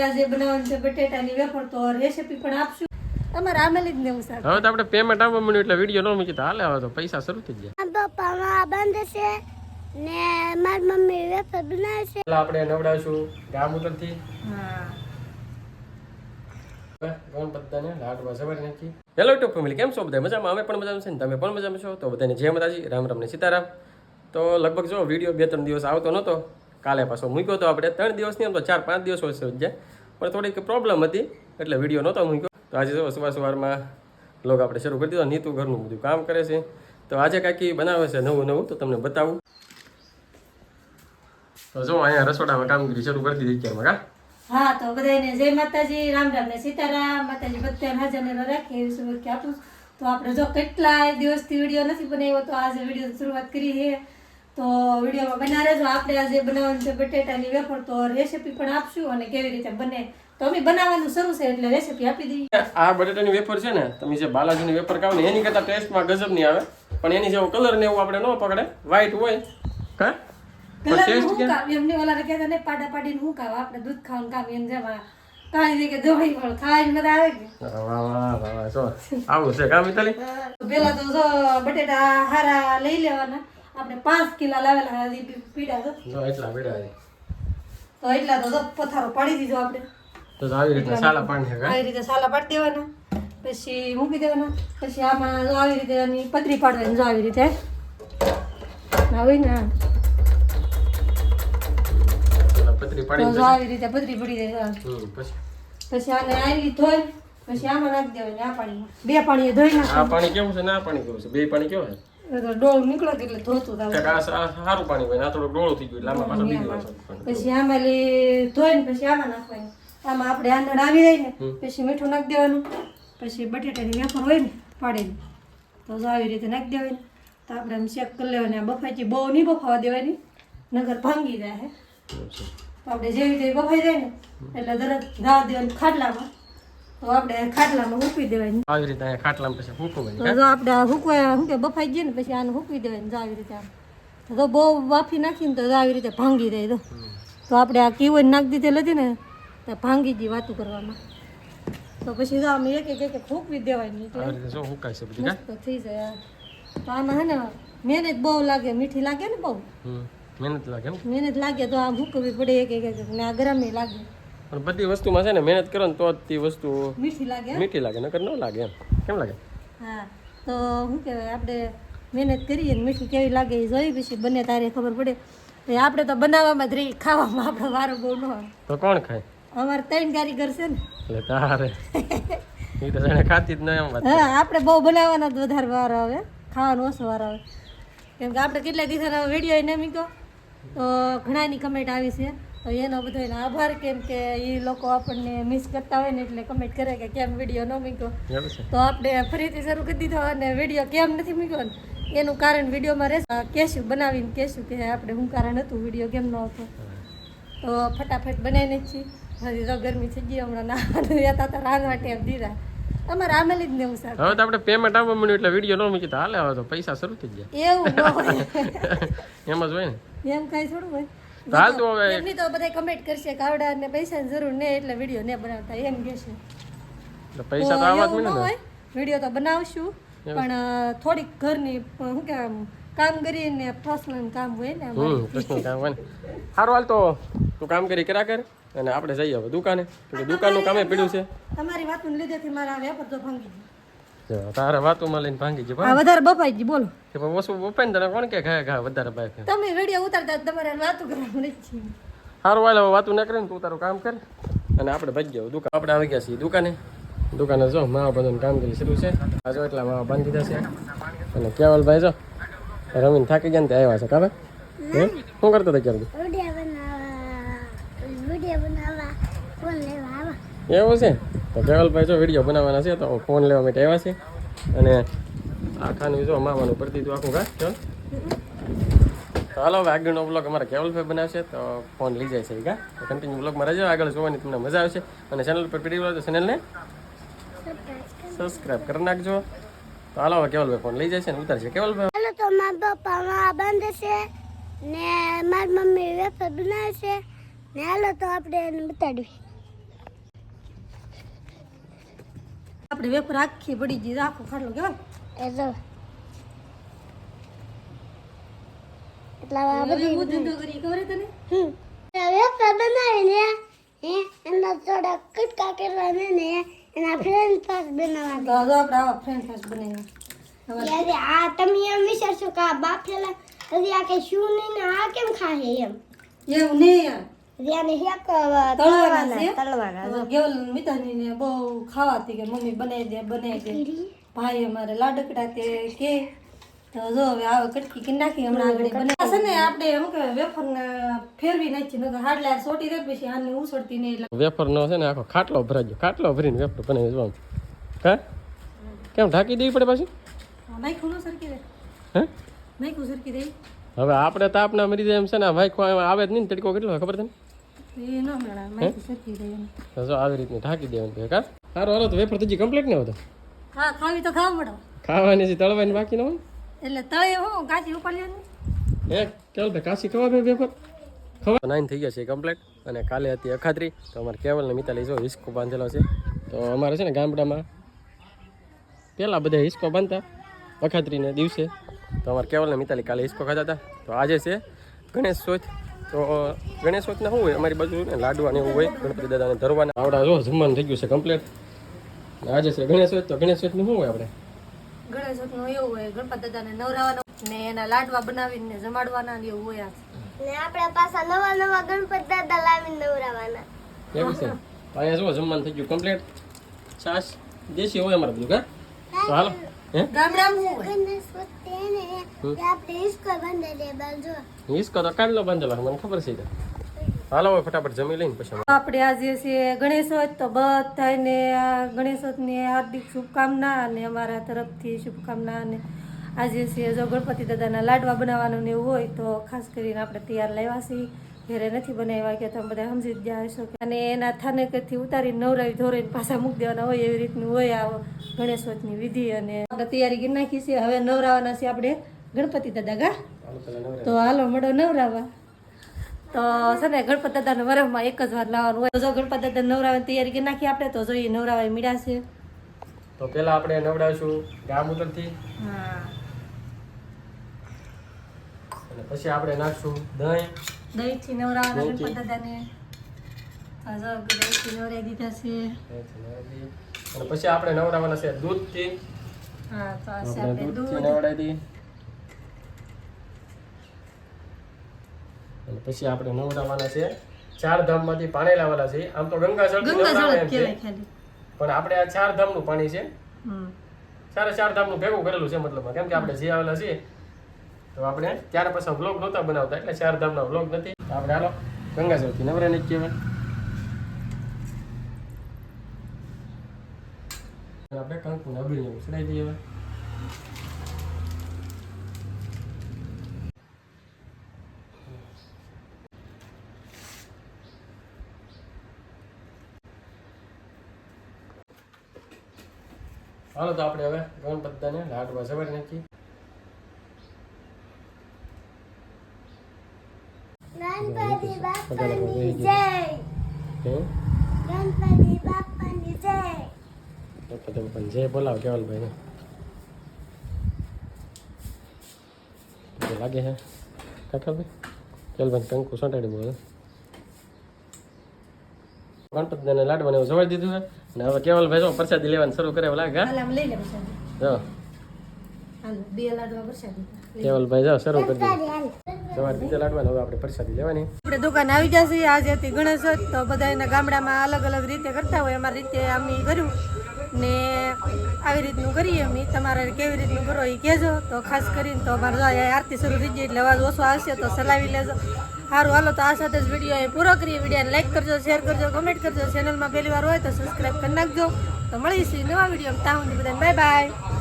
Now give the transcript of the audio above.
આજે બનાવવાનું છે બટેટાની વેફર તો રેસીપી પણ આપશું અમારે આમેલી જ નેવું શાક. હવે તો આપણે પેમેન્ટ આવવા મળ્યું એટલે વિડીયો ન મૂકી તો હાલે. હવે તો પૈસા શરૂ થઈ ગયા. પપ્પા બંધ છે ને મારી મમ્મી વેફર બનાવે છે. એટલે આપણે નવડાવશું ગામ ઉતરથી. હા ગણપતદાને લાડવા સવારી નાખી. હેલો યુટ્યુબ ફેમિલી, કેમ છો બધા? મજામાં? અમે પણ મજામાં છે ને તમે પણ મજામાં છો? તો બધાને જય માતાજી, રામ રામ ને સીતારામ. તો લગભગ જો વિડીયો 2-3 દિવસ આવતો નહોતો. કાલે પાછો મૂક્યો તો આપણે 3 દિવસ નહીં, આમ તો 4-5 દિવસ હોય છે, પણ થોડીક પ્રોબ્લેમ હતી એટલે વિડીયો નહોતો મૂક્યો. તો આજે જો સવારમાં લોગ આપણે શરૂ કરી દીધો. નીતુ ઘરનું બધું કામ કરે છે. તો આજે કાંઈક બનાવે છે નવું તો તમને બતાવું. તો જો અહીંયા રસોડામાં કામગીરી શરૂ કરી દીધી અત્યારમાં. હા તો બધાને જય માતાજી, રામ રામ ને સીતારામ. માતાજી બધાને હાજર ને રાખે એવી શુભેચ્છા આપું. તો આપણે જો કેટલાય દિવસથી વિડીયો નથી બનાવ્યો તો આજે વિડીયો શરૂઆત કરી છે. તો વિડીયોમાં બના રહેજો. આપણે આજે બનાવવાનું છે બટેટાની વેફર તો રેસીપી પણ આપશું અને કેવી રીતે બને તો અમે બનાવવાનું શરૂ છે એટલે રેસીપી આપી દઈએ. આ બટેટાની વેફર છે ને, તમે જે બાલાજીની વેફર ખાવ ને એની કરતા ટેસ્ટમાં ગજબ નહીં આવે, પણ એની જેવો કલર ને એવું આપણે ન પકડે. વ્હાઈટ હોય હા કલર હું કામ એમને ઓલા કહેતા ને પાડા પાડીને હું કામ આપણે દૂધ ખાવાનું કામ એમ જેમાં કાઈ કે દોહી પણ ખાવાની મજા આવે કે. વાહ વાહ વાહ જો આવું છે કામ મિતાલી. પેલા તો જો બટેટા હારા લઈ લેવાના. આપણે 5 કિલો લાવેલા પીડા જો એટલા પીડા છે તો એટલા તો પથારો પાડી દીધો આપણે. તો આવી રીતે સાલા પાણી છે. આવી રીતે સાલા પાડી દેવાના, પછી મૂકી દેવાના. પછી આમાં જો આવી રીતે આની પતરી પાડવાની. જો આવી રીતે આવી ને પતરી તો પાડી જો આવી રીતે પતરી પડી જાય. પછી આને આલી ધોઈ પછી આમાં નાખી દેવાની. આ પાણીમાં 2 પાણીએ ધોઈ આ નાખવાનું. પાણી કેવું છે ને આ પાણી કેવું છે? બે પાણી કેવું છે? તો ડોળ નીકળો એટલે ધોતું થાવ. આ સારું પાણી હોય, આ થોડું ડોળું થઈ ગયું એટલે આમાં પાછું બીજું હોય. પછી આમાં ધોઈને પછી આમાં નાખવાની. આમાં આપણે આંધણ આવી જાય ને પછી મીઠું નાખી દેવાનું. પછી બટેટાની વેફર હોય ને પાડેલી તો જો આવી રીતે નાખી દેવાની. તો આપણે આમ ચેક કરી લેવાની. આ બફાઈ બહુ નહીં બફાવા દેવાની નગર ભાંગી જાય. તો આપણે જેવી રીતે બફાઈ જાય ને એટલે તરત ગાળ દેવાની ખાટલામાં. તો આપણે ખાટલામાં મૂકી દેવાની. આવી રીતે અહીંયા ખાટલામાં પછી ફૂંકવાની. તો જો આપણે આ હુકવાય શું કે બફાઈ જાય ને પછી આને મૂકી દેવાની. જો આવી રીતે આમ તો બહુ બાફી નાખીને તો આવી રીતે ભાંગી જાય. તો આપણે આ કીવોને નાખી દીધેલ હતી ને તો ભાંગી ગઈ વાતું કરવામાં. તો પછી જો આમ એક એક ફૂંકવી દેવાની એટલે આવી રીતે જો હુકાય છે બધી. મસ્ત થઈ જાય. તો આમાં હે ને મહેનત બહુ લાગે, મીઠી લાગે ને બહુ મહેનત લાગે એમ. મહેનત લાગે તો આમ હુકવી પડે એક ને આ ગરમે લાગે. પણ બધી વસ્તુમાં છે ને મહેનત કરો ને તો જ તે વસ્તુ મીઠી લાગે. મીઠી લાગે, નકર ન લાગે એમ. કેમ લાગે? હા તો શું કહેવાય આપણે મહેનત કરીએ ને મીઠું કેવી લાગે એ જોઈ પછી બને તારે ખબર પડે. આપણે તો બનાવવામાં જ રહી, ખાવામાં આપણો વારો બહુ ન હોય. તો કોણ ખાય? અમારે 3 કારીગર છે ને એટલે તારે એ તો જાણે ખાતી જ ન એમ વાત. હા આપણે બહુ બનાવવાના જ વધારે વાર આવે, ખાવાનો ઓછો વાર આવે. કેમ કે આપણે કેટલા દિવસનો વિડીયો એને મૂક્યો તો ઘણાની કમેન્ટ આવી છે. તો એનો બધો એનો આભાર. કેમ કે એ લોકો આપણને મિસ કરતા હોય ને એટલે કમેન્ટ કરે કે કેમ વિડીયો ન મૂક્યો. તો આપણે ફરીથી શરૂ કરી દીધો અને વિડીયો કેમ નથી મૂક્યો ને એનું કારણ વિડીયોમાં રહેશે. કહેશું બનાવીને કહેશું કે આપણે શું કારણ હતું વિડીયો કેમ ન હતો. તો ફટાફટ બનાવીને જ છીએ. હજી તો ગરમી થઈ ગઈ હમણાં નાવાનું હતા તો રાંધવા ટેપ દીધા. અમારે આમેલી જ નેવું શાક. હવે તો આપણે પેમેન્ટ આવવા મળ્યું એટલે વિડીયો ન મૂકી તો હાલે. હવે તો પૈસા શરૂ થઈ ગયા. એવું ન હોય એમ જ હોય ને. એમ કાંઈ થોડું હોય. હાલ તો હવે એમની તો બધા કમેન્ટ કરશે કે આવડા ને પૈસાની જરૂર નહીં એટલે વિડીયો ને બનાવતા એમ કહેશે. પૈસા તો આવવા જ એવું ન મળે ને. હોય, વિડીયો તો બનાવશું પણ થોડીક ઘરની શું કે કામ કરીને પર્સનલ કામ હોય ને પ્રશ્ન કામ હોય ને. સારું હાલ તો તું કામ કરી કર્યા કર અને આપણે જઈએ હવે દુકાને. દુકાનનું કામે પડ્યું છે. તમારી વાતને લીધેથી મારા વેપાર તો ભાંગી ગયો. તારા વાતોમાં લઈને ભાંગી ગયો. આ વધારે બફાઈ ગઈ બોલો. કે પણ ઓછું બપાય ને તને કોણ કે ઘા વધારે બાય. તમે વિડીયો ઉતારતા તમારે વાતો કરવાનું નથી છે. સારું હાલ હવે વાતું ના કરે ને તું તારું કામ કર અને આપણે ભાગી જાવ દુકાન. આપણે આવી ગયા છીએ દુકાને. દુકાને જો માવા બંધન કામગીરી શરૂ છે. આ જો એટલા માવા બાંધી દીધા છે અને કેવલભાઈ જો રમીને થાકી ગયા ને તે આવ્યા છે. કાબે શું કરતો હતા ક્યારે? એવું છે તો કેવલભાઈ જો વિડીયો બનાવવાના છે તો ફોન લેવા માટે આવ્યા છે. અને આ ખાનું જો માવાનું પડતી હતું આખું ઘા. ચાલ તો હાલો હવે આગળનો બ્લોગ અમારા કેવલભાઈ બનાવશે તો ફોન લઈ જાય છે. ગા તો કન્ટિન્યુ બ્લોગમાં રહેજો, આગળ જોવાની તમને મજા આવશે. અને ચેનલ પર પીડી તો ચેનલને સબસ્ક્રાઈબ કરી નાખજો. તો હાલો હવે કેવલભાઈ ફોન લઈ જાય છે ને ઉતારશે. કેવલભાઈ હાલો તો મારા પપ્પા બંધ છે ને મારી મમ્મી વેફર બનાવે છે ને હાલો તો આપણે એને બતાડવી. આપણે વેફર આખી પડી ગઈ આખો ખાટલો કેવાય એ જો એટલા હવે હું ધંધો કરી ખબર છે તને વેફર બનાવીને એના થોડા કટકા કરવાના ને એના ફ્રેન્ચ ફ્રાઈસ બનાવવાના તો જો આપણે આવા ફ્રેન્ચ ફ્રાઈસ બનાવ્યા યાર આ તમે એમ વિચારશો કે આ બાફેલા હજી આ કે શું નહીં ને આ કેમ ખાહે એમ એવું નહીં યાર રિયાને હેક તળવાના કેવલ મિતાની બહુ ખાવાતી કે મમ્મી બનાવી દે ભાઈ અમારે લાડકડા કે તો જો હવે આવે કટકી કરી નાખી હમણાં આગળ બનાવી છે ને આપણે શું કહેવાય વેફર ને ફેરવી નાખી નકર હાડલા સોટી દે પછી આને ઉસળતી નહીં એટલે વેફરનો છે ને આખો ખાટલો ભરાઈ ગયો ખાટલો ભરીને વેફર બનાવી જોવાનું હા કેમ ઢાંકી દેવી પડે પાછી નાખ્યું ન સરકી દે હે નાખ્યું સરકી દે હવે આપણે તાપના મરી જાય એમ છે ને ભાઈ આવે જ નહીં ને તડકો કેટલો હોય ખબર તને એ ન મળે નાખ્યું સરકી દે તો જો આવી રીતની ઢાંકી દેવાનું છે કા સારું હાલો તો વેફર તો કમ્પ્લીટ નહીં હોતો હા ખાવી તો ખાવા મળો ખાવાની છે તળવાની બાકી ન હોય એટલે તળે હું કાચી ઉપાડ્યા એ ચાલ ભાઈ કાશી ખવા ભાઈ વેફર ખવા 9 થઈ ગયા છે કમ્પ્લીટ અને કાલે હતી અખાત્રી તો અમારે કેવલ ને મિતાલી જો હિસ્કો બાંધેલો છે તો અમારે છે ને ગામડામાં પહેલાં બધા હિસ્કો બાંધતા અખાત્રીને દિવસે તો અમારે કેવલ ને મિતાલી કાલે હિસ્કો ખાતા હતા તો આજે છે ગણેશ ચોથ તો ગણેશ ચોથના શું હોય અમારી બાજુ ને લાડવાને એવું હોય ગણપતિ દાદાને ધરવાના આવડા જો જમવાનું થઈ ગયું છે કમ્પ્લીટ આજે છે ગણેશ ચોથ તો ગણેશ ચોથનું શું હોય આપણે ગણેશ ચોથનું એવું હોય ગણપતિ દાદાને નવરાવાનો ને એના લાડવા બનાવીને જમાડવાના ને એવું હોય ને આપણે પાછા નવા નવા ગણપત દાદા લાવીને નવરાવાના કેવું છે તો અહીંયા જો જમવાનું થઈ ગયું કમ્પ્લીટ છાશ દેશી હોય અમારે બધું કા તો હાલો હે ગામડામાં શું હોય ગણેશ વખતે ને આપણે હિસ્કો બંધ દે બાજુ હિસ્કો તો કાઢલો બાંધેલો મને ખબર છે હાલો હવે ફટાફટ જમી લઈને પછી આપણે આજે છે ગણેશોત્સવ તો બધાને ગણેશોત્સવની હાર્દિક શુભકામના અને અમારા તરફથી શુભકામના અને આજે છે જો ગણપતિ દાદાના લાડવા બનાવવાનું ને એવું હોય તો ખાસ કરીને આપણે તૈયાર લાવ્યા છીએ ઘરે નથી બનાવ્યા કે તમે બધા સમજી જ ગયા હશો અને એના થાનેકથી ઉતારીને નવરાવી ધોરીને પાછા મૂકી દેવાના હોય એવી રીતનું હોય આ ગણેશોત્સવની વિધિ અને આપણે તૈયારી કરી નાખી છે હવે નવરાવાના છે આપણે ગણપતિ દાદા ગા તો હાલો મળો નવરાવા તો છે ને ગણપતિ દાદાને વરસમાં એક જ વાર લાવવાનું હોય જો ગણપતિ દાદા નવરાવાની તૈયારી કરી નાખી આપણે તો જોઈએ નવરાવા મીડા છે તો પેલા આપણે નવડાવશું ગામ ઉતરથી હા અને પછી આપણે નાખશું દહીંથી નવરાવાના ગણપતિ દાદાને દહીંથી નવરાવી દીધા છે અને પછી આપણે નવડાવવાના છે દૂધથી હા તો આ છે આપણે આપણે દૂધથી દૂધ નવડાવી દઈએ અને પછી આપણે નવડાવવાના છે ચાર ધામમાંથી પાણી લાવવાના છે આમ તો ગંગાજળથી નવડાવે એમ છે કહેવાય ખાલી પણ આપણે આ ચાર ધામનું પાણી છે હમ ચાર ધામનું ભેગું કરેલું છે મતલબ કેમ કે આપણે જે આવેલા છીએ તો આપણે ત્યારે પછી વ્લોગ નહોતા બનાવતા એટલે ચાર ધામના વ્લોગ નથી આપણે હાલો ગંગાજળથી નવરા નહીં કહેવાય આપણે કંકુને અબીલને ઉછળાઈ દઈએ હવે હાલો તો આપણે હવે ગણપતિ દાદાને લાડવા જવારી નાખી ગણપતિ બાપાની જય હે ગણપતિ બાપાની જય ગણપતિ બાપાને જય બોલાવો કેવલભાઈ ને લાગે છે કાકલભાઈ કેવલભાઈ કંકુ સંટાડી બોલે ગણપતિ દાદાને લાડવાને એવું જવાડી દીધું છે ને હવે કેવલભાઈ જો પ્રસાદી લેવાનું શરૂ કરે એવું લાગે હાલ આમ લઈ લે પછી જો હાલ બે લાડવા પ્રસાદી કેવલભાઈ જાઓ શરૂ કરી દીધું સવારે બીજા લાડવાને હવે આપણે પ્રસાદી લેવાની આપણે દુકાન આવી જશે આજે હતી ગણેશ હોત તો બધા એના ગામડામાં અલગ અલગ રીતે કરતા હોય અમારી રીતે અમે કર્યું ને આવી રીતનું કરીએ અમે તમારે કેવી રીતનું કરો એ કહેજો તો ખાસ કરીને તો અમારે જો આરતી શરૂ થઈ ગઈ એટલે અવાજ ઓછો આવશે તો સલાવી લેજો સારું હાલો તો આ સાથે જ વિડીયો એ પૂરો કરીએ વિડીયોને લાઈક કરજો શેર કરજો કમેન્ટ કરજો ચેનલમાં પહેલી વાર હોય તો સબસ્ક્રાઈબ કરી નાખજો તો મળીશું નવા વિડીયો ત્યાં સુધી બધાને બાય બાય